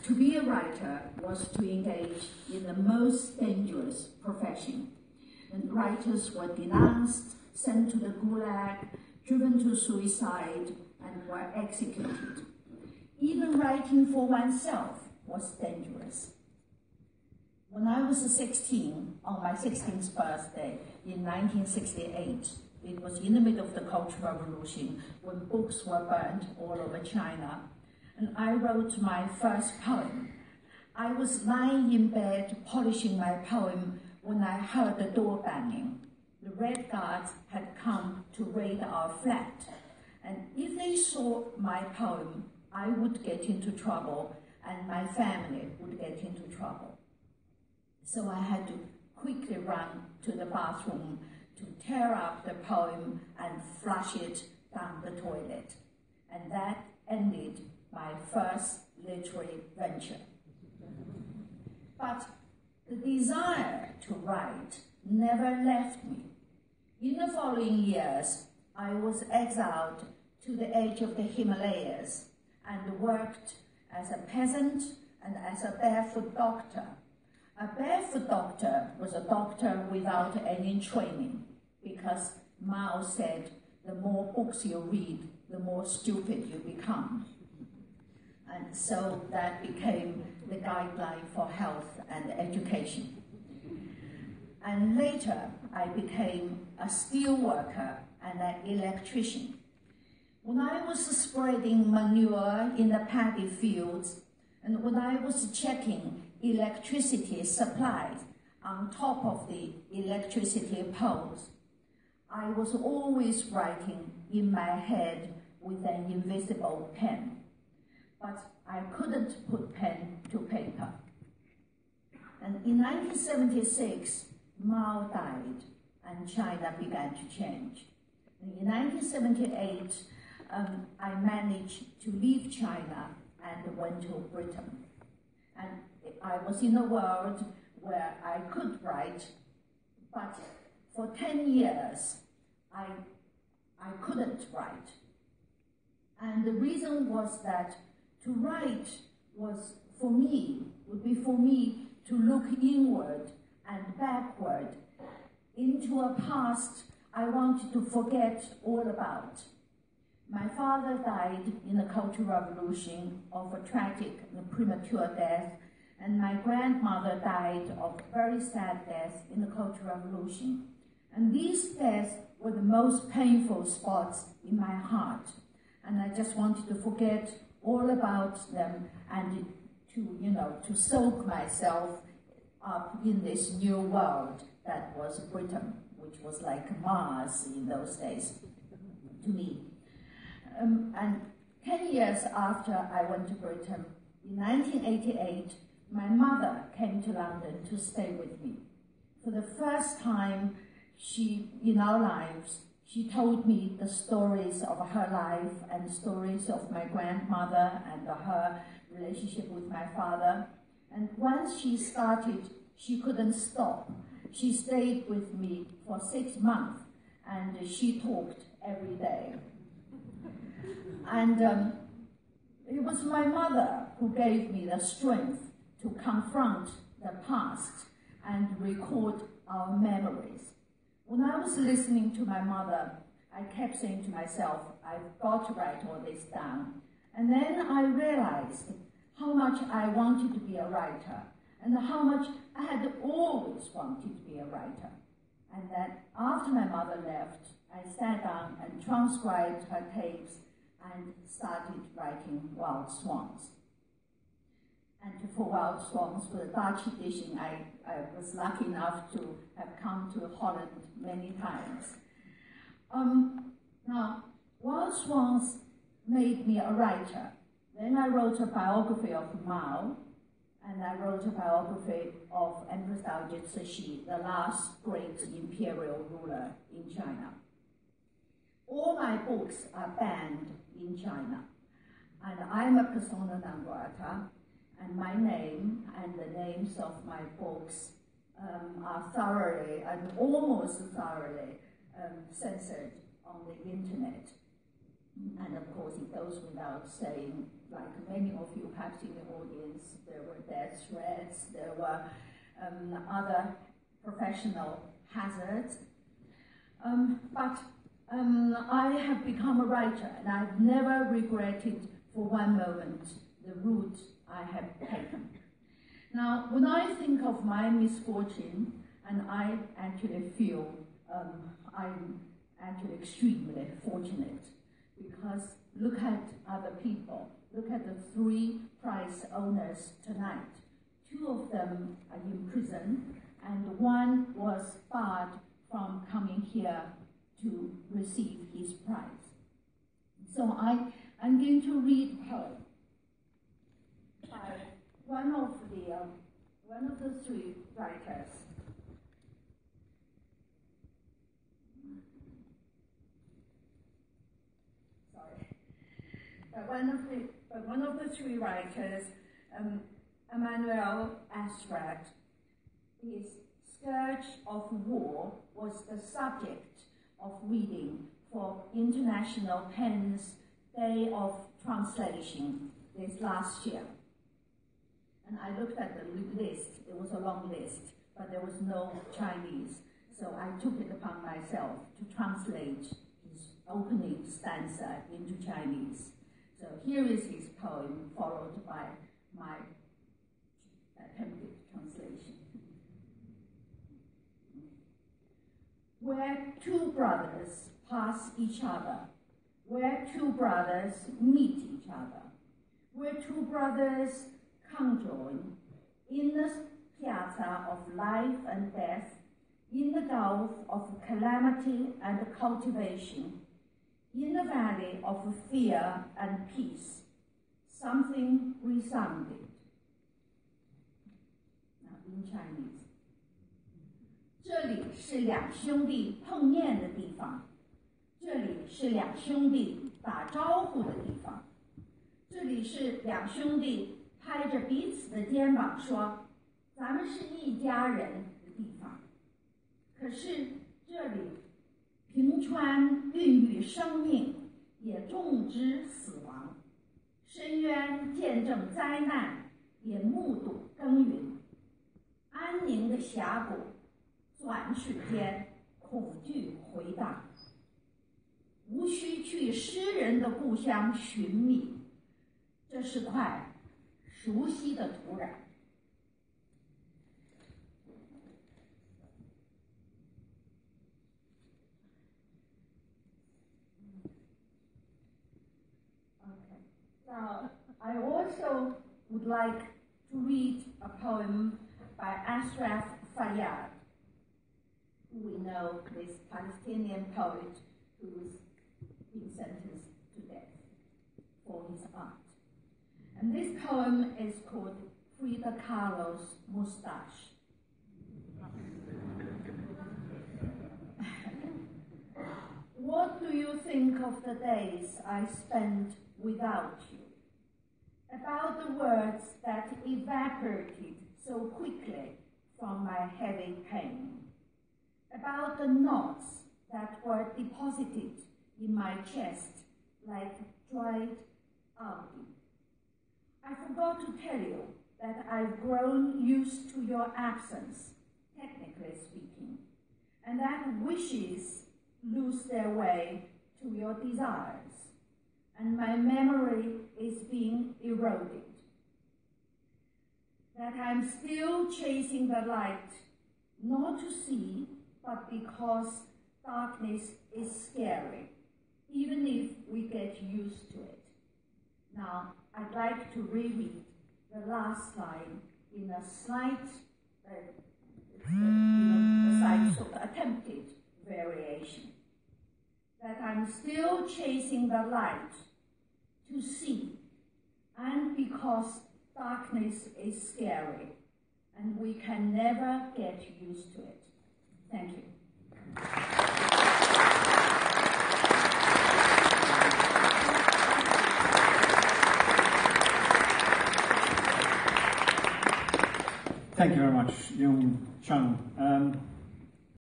to be a writer was to engage in the most dangerous profession. And writers were denounced, sent to the gulag, driven to suicide, and were executed. Even writing for oneself was dangerous. When I was 16, on my 16th birthday in 1968, it was in the middle of the Cultural Revolution when books were burned all over China, and I wrote my first poem. I was lying in bed polishing my poem when I heard the door banging. The Red Guards had come to raid our flat, and if they saw my poem, I would get into trouble and my family would get into trouble. So I had to quickly run to the bathroom to tear up the poem and flush it down the toilet. And that ended my first literary venture. But the desire to write never left me. In the following years, I was exiled to the edge of the Himalayas and worked as a peasant and as a barefoot doctor. A barefoot doctor was a doctor without any training, because Mao said, the more books you read, the more stupid you become. And so that became the guideline for health and education. And later, I became a steel worker and an electrician. When I was spreading manure in the paddy fields, and when I was checking electricity supplies on top of the electricity poles, I was always writing in my head with an invisible pen. But I couldn't put pen to paper. And in 1976, Mao died and China began to change. And in 1978, I managed to leave China and went to Britain. And I was in a world where I could write, but for 10 years, I couldn't write. And the reason was that to write would be for me to look inward and backward into a past I wanted to forget all about. My father died in the Cultural Revolution of a tragic and premature death, and my grandmother died of a very sad death in the Cultural Revolution. And these deaths were the most painful spots in my heart, and I just wanted to forget all about them and to soak myself up in this new world that was Britain, which was like Mars in those days to me. And 10 years after I went to Britain, in 1988, my mother came to London to stay with me. For the first time in our lives, she told me the stories of her life and stories of my grandmother and her relationship with my father. And once she started, she couldn't stop. She stayed with me for 6 months, and she talked every day. And it was my mother who gave me the strength to confront the past and record our memories. When I was listening to my mother, I kept saying to myself, I've got to write all this down. And then I realized how much I wanted to be a writer and how much I had always wanted to be a writer. And that after my mother left, I sat down and transcribed her tapes and started writing Wild Swans. And for Wild Swans, for the Dutch edition, I was lucky enough to have come to Holland many times. Now, Wild Swans made me a writer. Then I wrote a biography of Mao, and I wrote a biography of Empress Dowager Cixi, the last great imperial ruler in China. All my books are banned in China, and I'm a persona non grata, and my name and the names of my books are thoroughly and almost thoroughly censored on the internet. And of course, it goes without saying, like many of you perhaps in the audience, there were death threats, there were other professional hazards. But I have become a writer, and I've never regretted for one moment the route I have taken. Now, when I think of my misfortune, and I actually feel I'm actually extremely fortunate, because look at other people. Look at the 3 prize owners tonight. 2 of them are in prison, and 1 was barred from coming here to receive his prize. So I'm going to read a poem by one of the 3 writers. One of the 3 writers, Emmanuel Asrat, his Scourge of War was the subject of reading for International Pen's Day of Translation this last year. And I looked at the list. It was a long list, but there was no Chinese. So I took it upon myself to translate his opening stanza into Chinese. So here is his poem, followed by my attempted translation. Where 2 brothers pass each other, where 2 brothers meet each other, where 2 brothers conjoin in the piazza of life and death, in the gulf of calamity and cultivation, in the valley of fear and peace, something resounded. Now in Chinese. 这里是2兄弟碰面的地方，这里是2兄弟打招呼的地方，这里是2兄弟拍着彼此的肩膀说：“咱们是一家人”的地方。可是这里平川孕育生命，也种植死亡；深渊见证灾难，也目睹耕耘。安宁的峡谷，转瞬间恐惧回荡。无需去诗人的故乡寻觅，这是块熟悉的土壤。Now, I also would like to read a poem by Ashraf Fayyad, who we know this Palestinian poet who's been sentenced to death for his art. And this poem is called Frida Kahlo's Mustache. What do you think of the days I spent without you? About the words that evaporated so quickly from my heavy pain? About the knots that were deposited in my chest like dried algae? I forgot to tell you that I've grown used to your absence, technically speaking, and that wishes lose their way to your desires, and my memory is being eroded. That I'm still chasing the light, not to see, but because darkness is scary, even if we get used to it. Now, I'd like to reread the last line in a slight, sort of attempted variation. That I'm still chasing the light to see, and because darkness is scary, and we can never get used to it. Thank you. Thank you very much, Jung Chang.